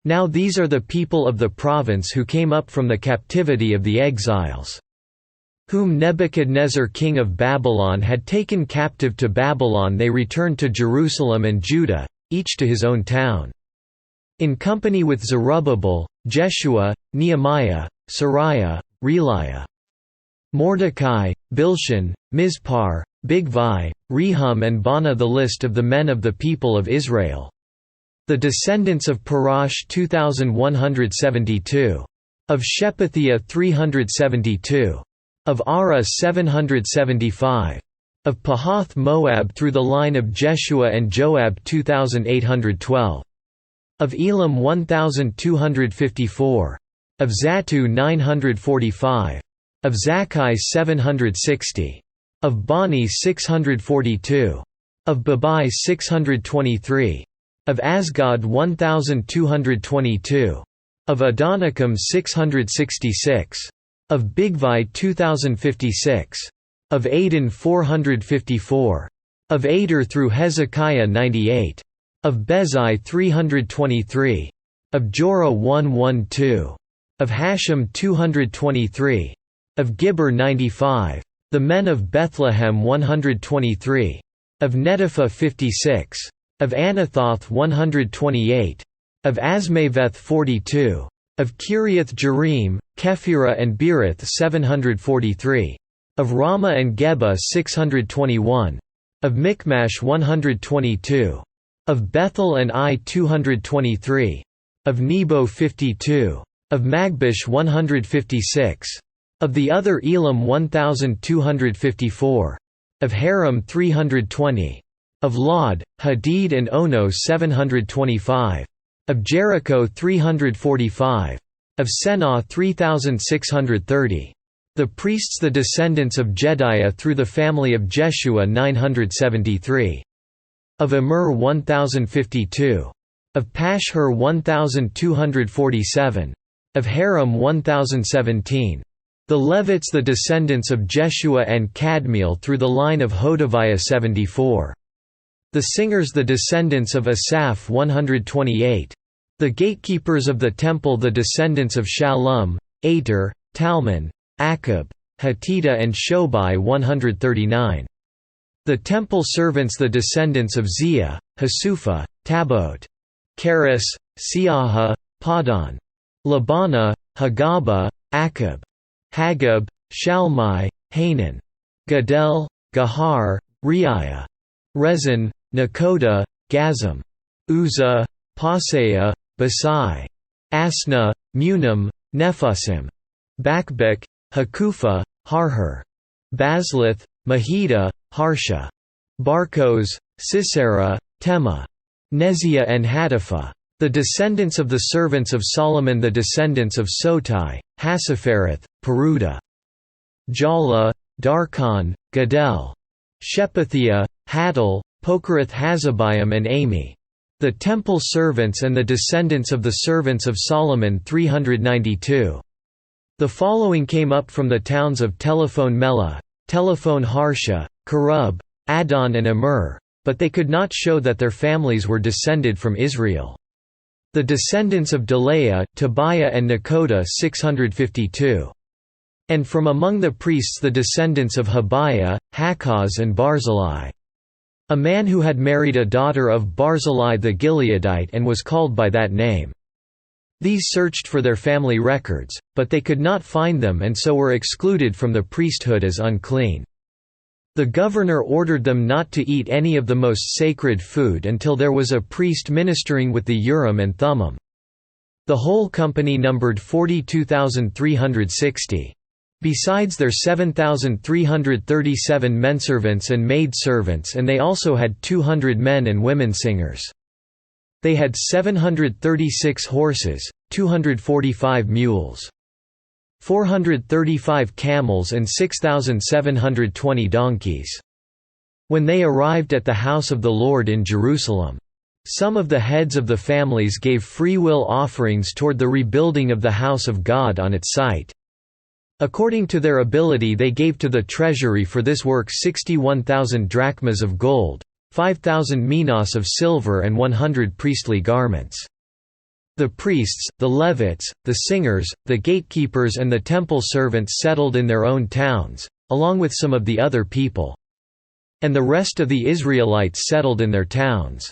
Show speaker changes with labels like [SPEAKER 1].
[SPEAKER 1] Now these are the people of the province who came up from the captivity of the exiles, whom Nebuchadnezzar king of Babylon had taken captive to Babylon. They returned to Jerusalem and Judah, each to his own town. In company with Zerubbabel, Jeshua, Nehemiah, Sariah, Reliah, Mordecai, Bilshan, Mizpar, Bigvai, Rehum and Baanah, the list of the men of the people of Israel. The descendants of Parash 2172. Of Shephatiah 372. Of Ara 775. Of Pahath Moab through the line of Jeshua and Joab 2812. Of Elam 1254. Of Zattu 945. Of Zakkai 760. Of Bani 642. Of Babai 623. Of Asgad 1222. Of Adonikam 666. Of Bigvai 2056. Of Adin 454. Of Ader through Hezekiah 98. Of Bezai 323. Of Jorah 112. Of Hashem 223. Of Gibber 95. The men of Bethlehem 123. Of Netopha 56. Of Anathoth 128. Of Asmaveth 42. Of Kiriath Jearim, Kephirah and Beerith 743. Of Ramah and Geba 621. Of Michmash 122. Of Bethel and Ai 223. Of Nebo 52. Of Magbish 156. Of the other Elam 1254. Of Haram 320. Of Lod, Hadid and Ono 725. Of Jericho 345. Of Senah 3630. The priests the descendants of Jediah through the family of Jeshua 973. Of Immer 1052. Of Pashhur 1247. Of Haram 1017. The Levites the descendants of Jeshua and Kadmiel through the line of Hodaviah 74. The singers the descendants of Asaph 128. The gatekeepers of the temple the descendants of Shallum, Ater, Talmon, Akub, Hatita and Shobai 139. The temple servants the descendants of Ziah, Hasupha, Tabot, Keres, Siaha, Padan, Labana, Hagaba, Akub, Hagab, Shalmai, Hanan, Gadel, Gahar, Reiah, Rezin, Nakoda, Gazam, Uzzah, Paseah, Basai, Asna, Munim, Nephusim, Bakbek, Hakufa, Harhur, Baslith, Mahida, Harsha, Barkos, Sisera, Tema, Neziah and Hatipha. The descendants of the servants of Solomon the descendants of Sotai, Hassaphereth, Peruda, Jala, Darkon, Gadel, Shephatiah, Hattil, Pokereth Hazabiam and Amy. The temple servants and the descendants of the servants of Solomon 392. The following came up from the towns of Telephone Mela, Telephone Harsha, Kerub, Adon and Immer, but they could not show that their families were descended from Israel. The descendants of Delaiah, Tobiah and Nakoda 652. And from among the priests the descendants of Habiah, Hakaz and Barzillai. A man who had married a daughter of Barzillai the Gileadite and was called by that name. These searched for their family records, but they could not find them and so were excluded from the priesthood as unclean. The governor ordered them not to eat any of the most sacred food until there was a priest ministering with the Urim and Thummim. The whole company numbered 42,360. Besides their 7,337 menservants and maidservants, and they also had 200 men and women singers. They had 736 horses, 245 mules, 435 camels and 6,720 donkeys. When they arrived at the house of the Lord in Jerusalem, some of the heads of the families gave freewill offerings toward the rebuilding of the house of God on its site. According to their ability they gave to the treasury for this work 61,000 drachmas of gold, 5,000 minas of silver and 100 priestly garments. The priests, the Levites, the singers, the gatekeepers and the temple servants settled in their own towns, along with some of the other people. And the rest of the Israelites settled in their towns.